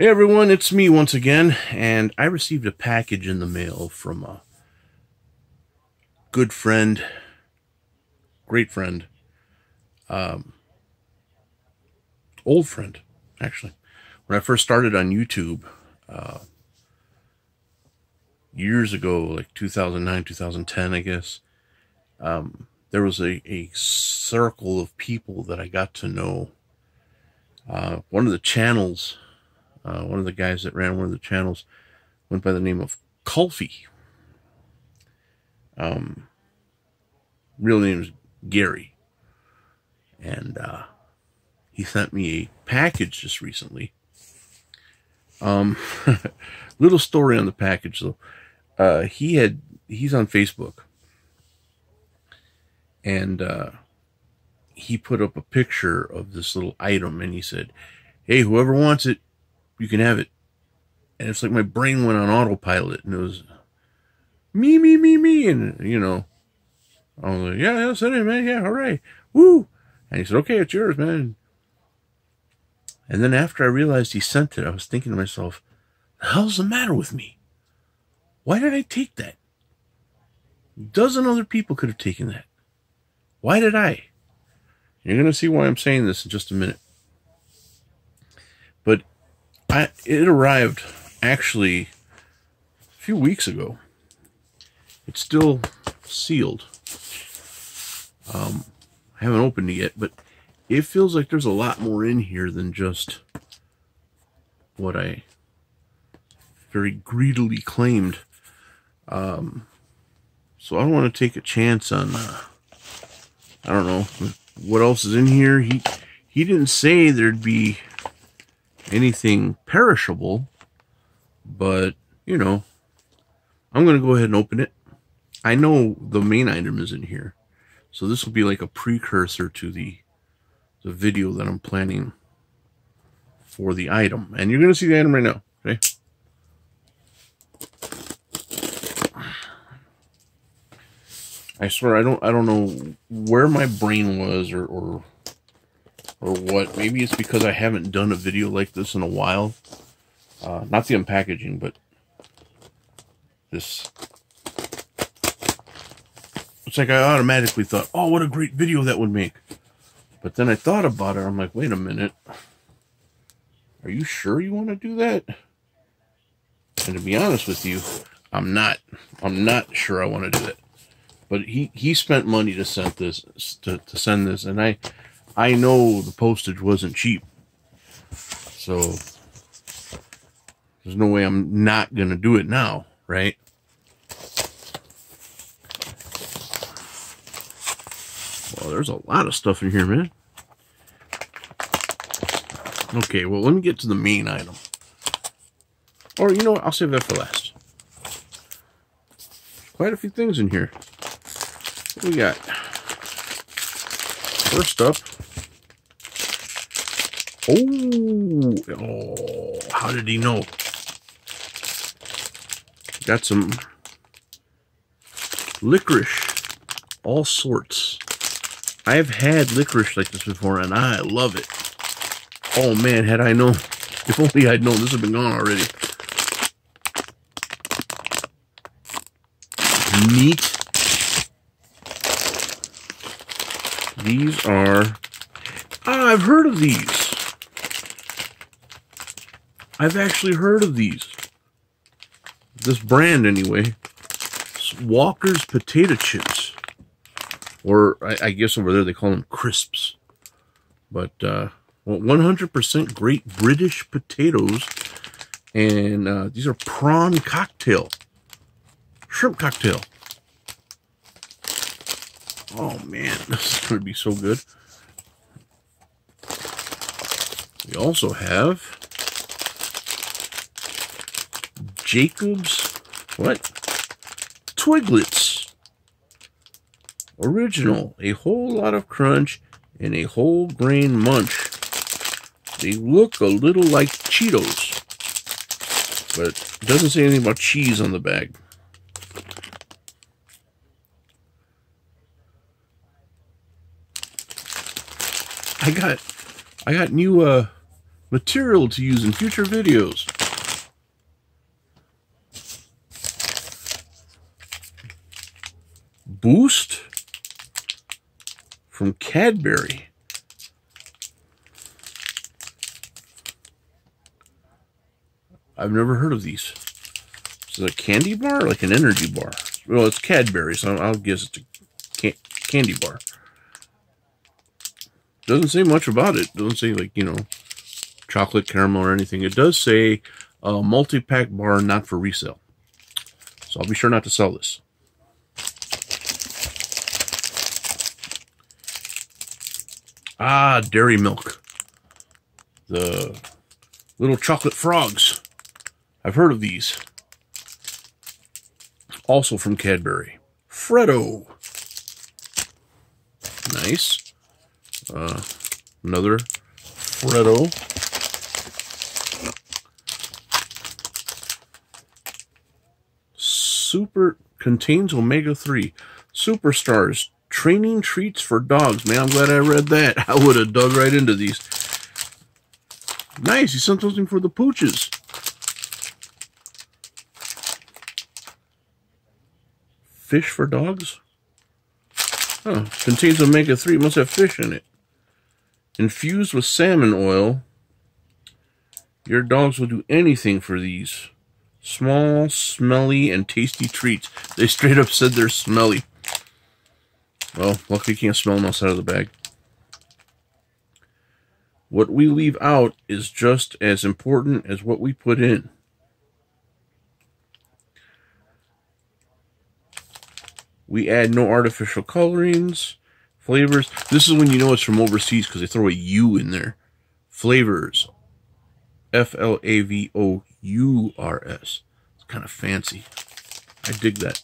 Hey everyone, it's me once again, and I received a package in the mail from a good friend, great friend, old friend, actually. When I first started on YouTube, years ago, like 2009, 2010, I guess, there was a circle of people that I got to know. One of the channels, one of the guys that ran one of the channels went by the name of KULFIE. Real name is Gary. And he sent me a package just recently. Little story on the package though. He's on Facebook. And he put up a picture of this little item and he said, "Hey, whoever wants it, you can have it." And it's like my brain went on autopilot and it was me, me, me, me. And, you know, I was like, yeah, send it, man. Yeah, all right. Woo. And he said, "Okay, it's yours, man." And then after I realized he sent it, I was thinking to myself, the hell's the matter with me? Why did I take that? A dozen other people could have taken that. Why did I? You're going to see why I'm saying this in just a minute. But it arrived actually a few weeks ago. It's still sealed. I haven't opened it yet, but it feels like there's a lot more in here than just what I very greedily claimed. So I don't want to take a chance on, I don't know what else is in here. He didn't say there'd be anything perishable, but, you know, I'm going to go ahead and open it. I know the main item is in here, so this will be like a precursor to the video that I'm planning for the item. And you're going to see the item right now, okay? I swear I don't know where my brain was or what. Maybe it's because I haven't done a video like this in a while. Not the unpackaging, but this. It's like I automatically thought, oh, what a great video that would make. But then I thought about it. I'm like, wait a minute. Are you sure you want to do that? And to be honest with you, I'm not sure I want to do it. But he spent money to send this, send this, and I know the postage wasn't cheap. So there's no way I'm not gonna do it now, right? Well, there's a lot of stuff in here, man. Okay, well, let me get to the main item. Or, you know what, I'll save that for last. Quite a few things in here. What do we got? First up. Oh, how did he know? Got some licorice, all sorts. I've had licorice like this before, and I love it. Oh man, had I known, if only I'd known, this would have been gone already. Neat. These are, I've heard of these. I've actually heard of these. This brand anyway. It's Walker's potato chips. Or I guess over there they call them crisps. But 100% Great British potatoes. And these are prawn cocktail. Shrimp cocktail. Oh man, this is going to be so good. We also have Jacob's, what? Twiglets. Original. A whole lot of crunch and a whole grain munch. They look a little like Cheetos, but it doesn't say anything about cheese on the bag. I got new Material to use in future videos. Boost from Cadbury. I've never heard of these. Is it a candy bar or like an energy bar? Well, it's Cadbury, so I'll guess it's a candy bar. Doesn't say much about it. Doesn't say, like, you know, chocolate, caramel, or anything. It does say multi-pack bar not for resale. So I'll be sure not to sell this. Ah, dairy milk. The little chocolate frogs. I've heard of these. Also from Cadbury. Freddo. Nice. Another Freddo. Super contains omega-3. Superstars. Training treats for dogs. Man, I'm glad I read that. I would have dug right into these. Nice. He sent something for the pooches. Fish for dogs? Oh, contains omega-3. Must have fish in it. Infused with salmon oil. Your dogs will do anything for these. Small, smelly, and tasty treats. They straight up said they're smelly. Well, luckily you can't smell them outside of the bag. What we leave out is just as important as what we put in. We add no artificial colorings, flavors. This is when you know it's from overseas because they throw a U in there. Flavors. F-L-A-V-O-U-R-S. It's kind of fancy. I dig that.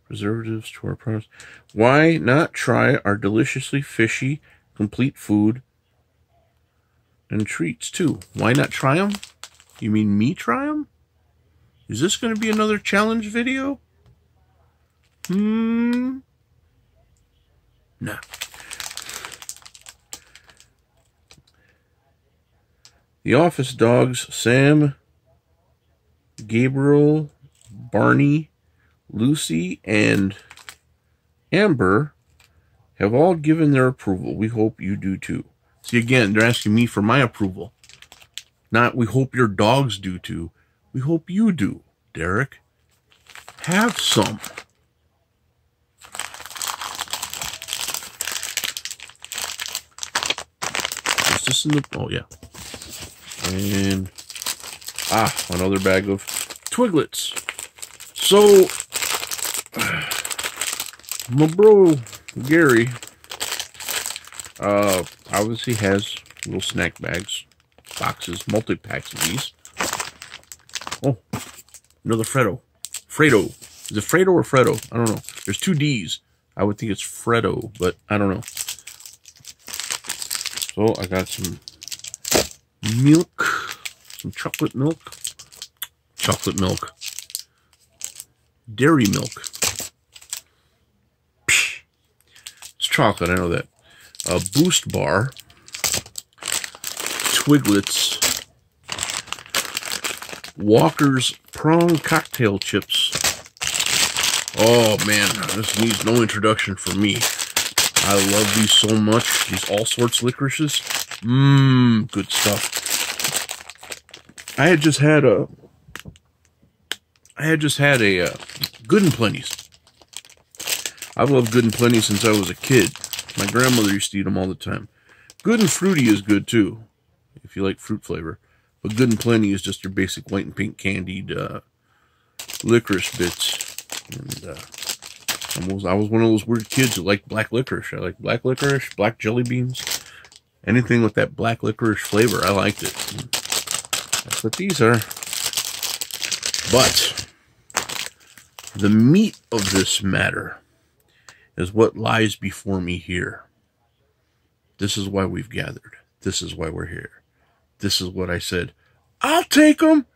Preservatives to our products. Why not try our deliciously fishy, complete food and treats too? Why not try them? You mean me try them? Is this going to be another challenge video? Nah. The office dogs, Sam, Gabriel, Barney, Lucy, and Amber, have all given their approval. We hope you do too. See, again, they're asking me for my approval. Not, we hope your dogs do too. We hope you do, Derek. Have some. Is this in the... Oh, yeah. And... another bag of Twiglets. So... my bro, Gary, obviously has little snack bags, boxes, multi-packs of these. Oh, another Freddo. Fredo. Is it Fredo or Freddo? I don't know. There's two D's. I would think it's Freddo, but I don't know. So I got some milk, some chocolate milk, dairy milk. It's chocolate, I know that. A Boost bar, Twiglets, Walker's prawn cocktail chips. Oh man, this needs no introduction from me. I love these so much. These all sorts licorices. Good stuff. I had just had a Good and Plenty's. I've loved Good and Plenty since I was a kid. My grandmother used to eat them all the time. Good and Fruity is good too, if you like fruit flavor. But Good and Plenty is just your basic white and pink candied licorice bits. And I was one of those weird kids who liked black licorice. I like black licorice, black jelly beans. Anything with that black licorice flavor, I liked it. And that's what these are. But the meat of this matter is what lies before me here. This is why we've gathered. This is why we're here. This is what I said. I'll take them.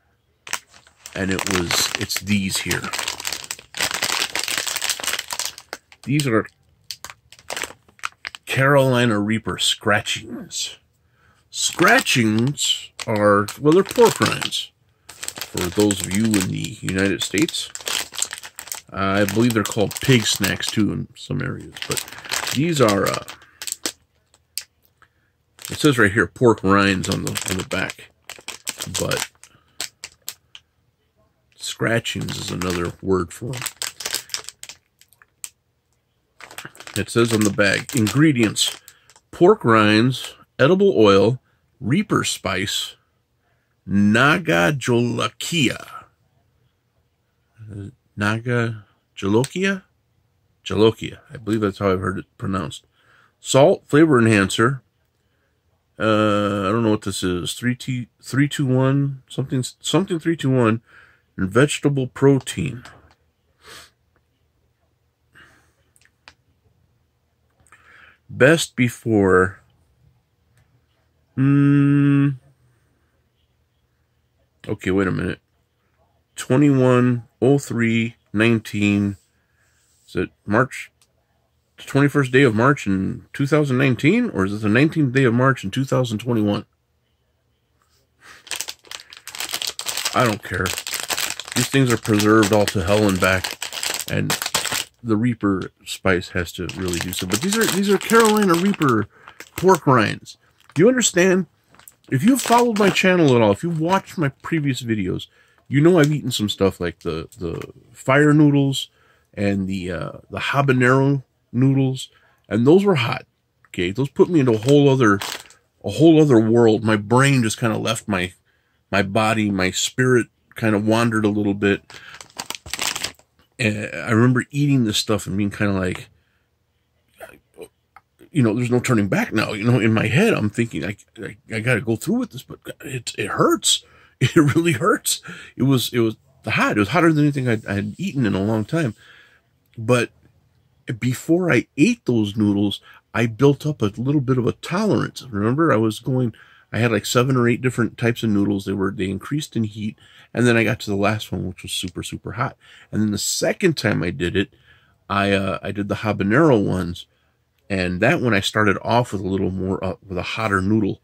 And it's these here. Carolina Reaper scratchings. Scratchings are, well, they're pork rinds. For those of you in the United States, I believe they're called pig snacks too in some areas. But these are, it says right here, pork rinds on the back. But scratchings is another word for them. It says on the bag, ingredients: pork rinds, edible oil, reaper spice, naga jolokia. Naga jolokia? Jolokia. I believe that's how I've heard it pronounced. Salt, flavor enhancer. I don't know what this is. 321, something 321, and vegetable protein. Best before. Okay, wait a minute. 21/03/19. Is it March? The 21st day of March in 2019? Or is it the 19th day of March in 2021? I don't care. These things are preserved all to hell and back. And the Reaper spice has to really do so. But these are Carolina Reaper pork rinds. Do you understand? If you've followed my channel at all, if you've watched my previous videos, you know I've eaten some stuff like the fire noodles and the habanero noodles, and those were hot. Okay, those put me into a whole other world. My brain just kind of left my body. My spirit kind of wandered a little bit. And I remember eating this stuff and being kind of like, you know, there's no turning back now. You know, in my head, I'm thinking, I got to go through with this, but it hurts. It really hurts. It was hot. It was hotter than anything I had eaten in a long time. But before I ate those noodles, I built up a little bit of a tolerance. Remember, I had like 7 or 8 different types of noodles. They increased in heat. And then I got to the last one, which was super, super hot. And then the second time I did it, I did the habanero ones. And that one I started off with a little more, with a hotter noodle.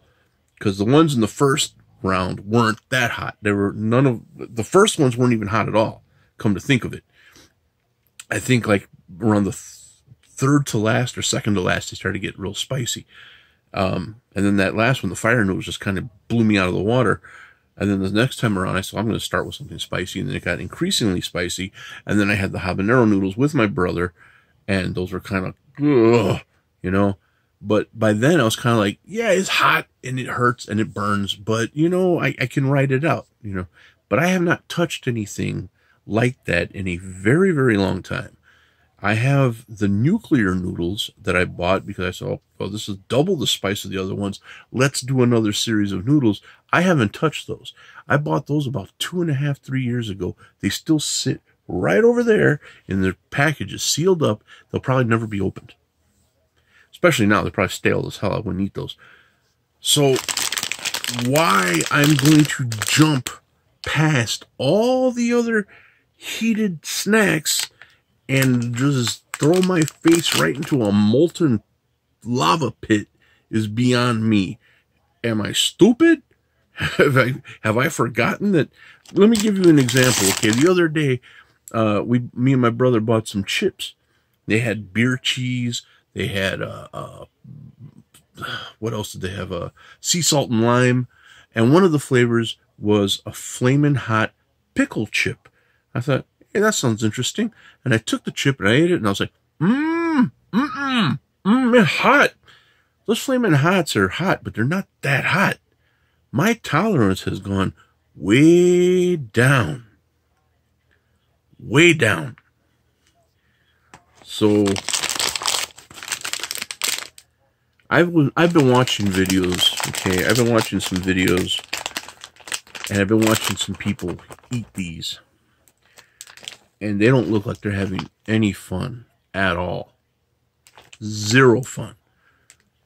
Because the ones in the first round weren't that hot. The first ones weren't even hot at all, come to think of it. I think like around the third to last or second to last, they started to get real spicy. And then that last one, the fire noodles, just kind of blew me out of the water. And then the next time around, I said, I'm going to start with something spicy. And then it got increasingly spicy. And then I had the habanero noodles with my brother. And those were kind of, ugh, you know. But by then, I was kind of like, yeah, it's hot and it hurts and it burns. But, you know, I can ride it out, you know. But I have not touched anything like that in a very, very long time. I have the nuclear noodles that I bought because I saw, oh, this is double the spice of the other ones. Let's do another series of noodles. I haven't touched those. I bought those about 2.5, 3 years ago. They still sit right over there in their packages, sealed up. They'll probably never be opened. Especially now, they're probably stale as hell. I wouldn't eat those. So why I'm going to jump past all the other heated snacks and just throw my face right into a molten lava pit is beyond me. Am I stupid? Have I forgotten that? Let me give you an example. Okay, the other day, me and my brother bought some chips. They had beer cheese. They had what else did they have? Sea salt and lime, and one of the flavors was a flaming hot pickle chip. I thought, hey, that sounds interesting. And I took the chip and I ate it, and I was like, it's hot. Those flaming hots are hot, but they're not that hot. My tolerance has gone way down. Way down. So I've been watching videos, okay? I've been watching some videos, and I've been watching some people eat these. And they don't look like they're having any fun at all. Zero fun.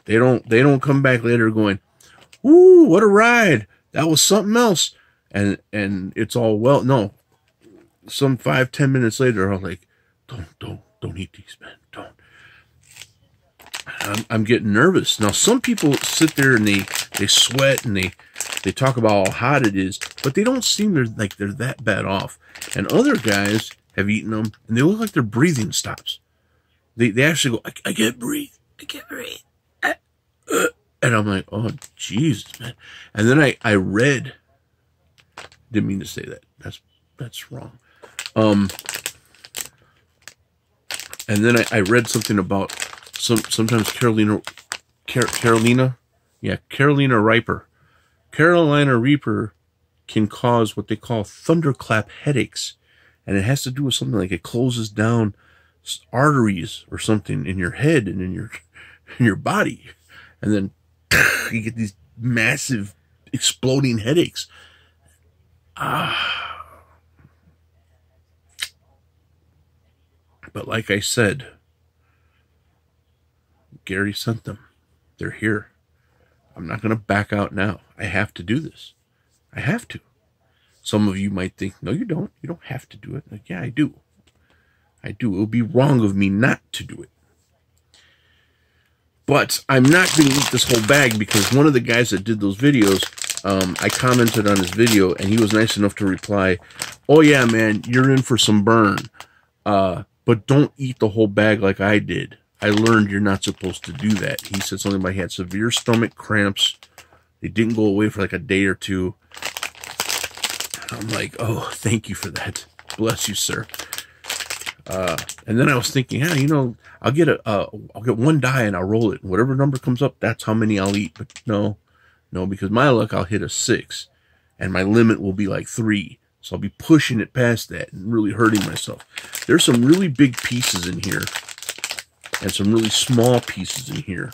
They don't come back later going, "Ooh, what a ride. That was something else." And it's all, well, no. Some 5-10 minutes later, I'm like, don't eat these, man. Don't. I'm getting nervous. Now, some people sit there and they sweat and they talk about how hot it is, but they don't seem like they're that bad off. And other guys have eaten them, and they look like their breathing stops. They actually go, I can't breathe. I can't breathe. And I'm like, oh, Jesus, man. And then I read, didn't mean to say that. That's wrong. And then I read something about sometimes Carolina Reaper. Carolina Reaper can cause what they call thunderclap headaches. And it has to do with something like it closes down arteries or something in your head and in your body. And then you get these massive exploding headaches. But like I said, Gary sent them. They're here. I'm not going to back out now. I have to do this. I have to. Some of you might think, no, you don't. You don't have to do it. Like, yeah, I do. I do. It would be wrong of me not to do it. But I'm not going to eat this whole bag because one of the guys that did those videos, I commented on his video, and he was nice enough to reply, oh, yeah, man, you're in for some burn. But don't eat the whole bag like I did. I learned you're not supposed to do that. He said something about he had severe stomach cramps. They didn't go away for like a day or two. I'm like, oh, thank you for that. Bless you, sir. And then I was thinking, yeah, you know, I'll get one die and I'll roll it. Whatever number comes up, that's how many I'll eat. But no, because my luck, I'll hit a 6, and my limit will be like 3. So I'll be pushing it past that and really hurting myself. There's some really big pieces in here and some really small pieces in here.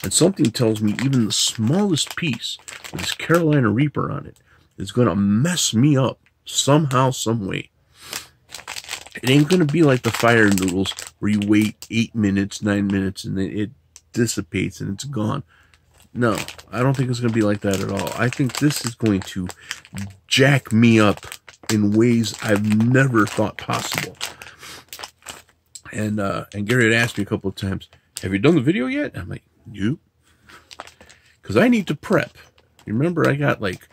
And something tells me even the smallest piece with this Carolina Reaper on it is going to mess me up somehow, some way. It ain't going to be like the fire noodles where you wait 8 minutes, 9 minutes, and then it dissipates and it's gone. No, I don't think it's going to be like that at all. I think this is going to jack me up in ways I've never thought possible. And Gary had asked me a couple of times, have you done the video yet? I'm like, nope. Because I need to prep. You remember I got like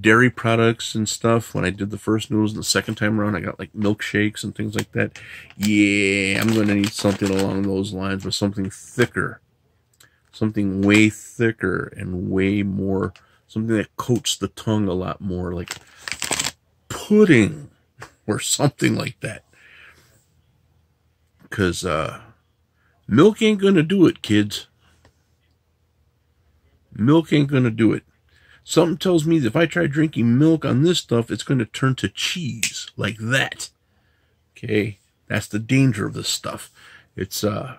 dairy products and stuff when I did the first noodles, and the second time around I got like milkshakes and things like that. Yeah, I'm going to need something along those lines with something thicker. Something way thicker and way more, something that coats the tongue a lot more, like pudding or something like that. Because milk ain't going to do it, kids. Milk ain't going to do it. Something tells me that if I try drinking milk on this stuff, it's going to turn to cheese like that. Okay? That's the danger of this stuff. It's it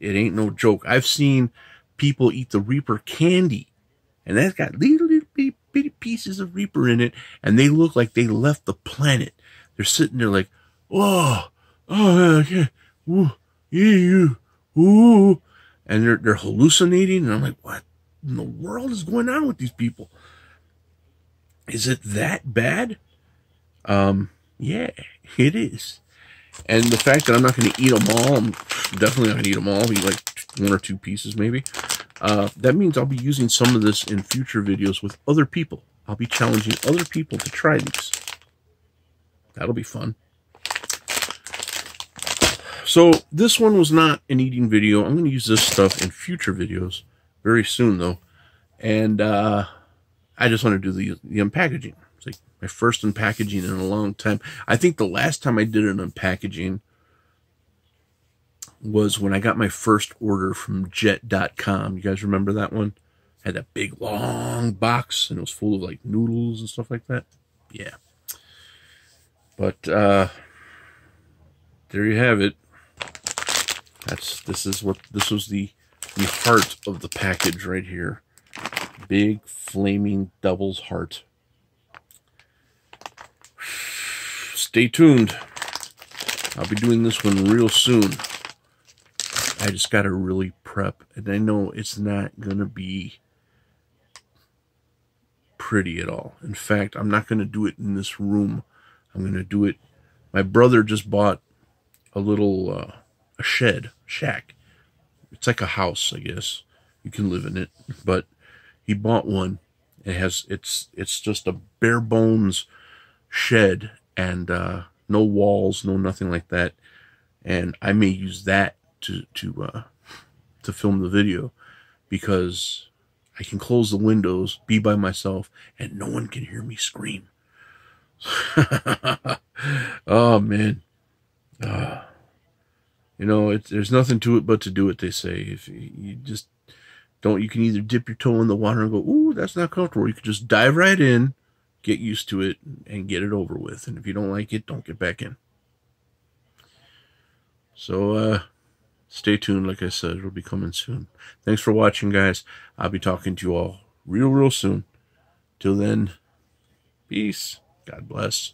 ain't no joke. I've seen people eat the Reaper candy, and that's got little bitty pieces of Reaper in it, and they look like they left the planet. They're sitting there like, oh, yeah, ooh, yeah, ooh, and they're hallucinating, and I'm like, what in the world is going on with these people? Is it that bad? Yeah, it is. And the fact that I'm not going to eat them all, I'm definitely not going to eat them all. I'll eat like 1 or 2 pieces maybe. That means I'll be using some of this in future videos with other people. I'll be challenging other people to try these. That'll be fun. So this one was not an eating video. I'm going to use this stuff in future videos very soon though. And I just want to do the unpackaging. It's like my first unpackaging in a long time. I think the last time I did an unpackaging was when I got my first order from jet.com. You guys remember that one? I had that big long box and it was full of like noodles and stuff like that. Yeah. But there you have it. This was the heart of the package right here. Big flaming devil's heart. Stay tuned. I'll be doing this one real soon. I just got to really prep. And I know it's not going to be pretty at all. In fact, I'm not going to do it in this room. I'm going to do it. My brother just bought a little a shack it's like a house, I guess. You can live in it, but he bought one. It's just a bare bones shed and no walls, no nothing like that. And I may use that to film the video, because I can close the windows, be by myself, and no one can hear me scream. Oh man, you know, there's nothing to it but to do it. They say if you just don't, you can either dip your toe in the water and go, "Ooh, that's not comfortable." You can just dive right in, get used to it, and get it over with. And if you don't like it, don't get back in. So stay tuned. Like I said, it'll be coming soon. Thanks for watching, guys. I'll be talking to you all real soon. Till then, peace. God bless.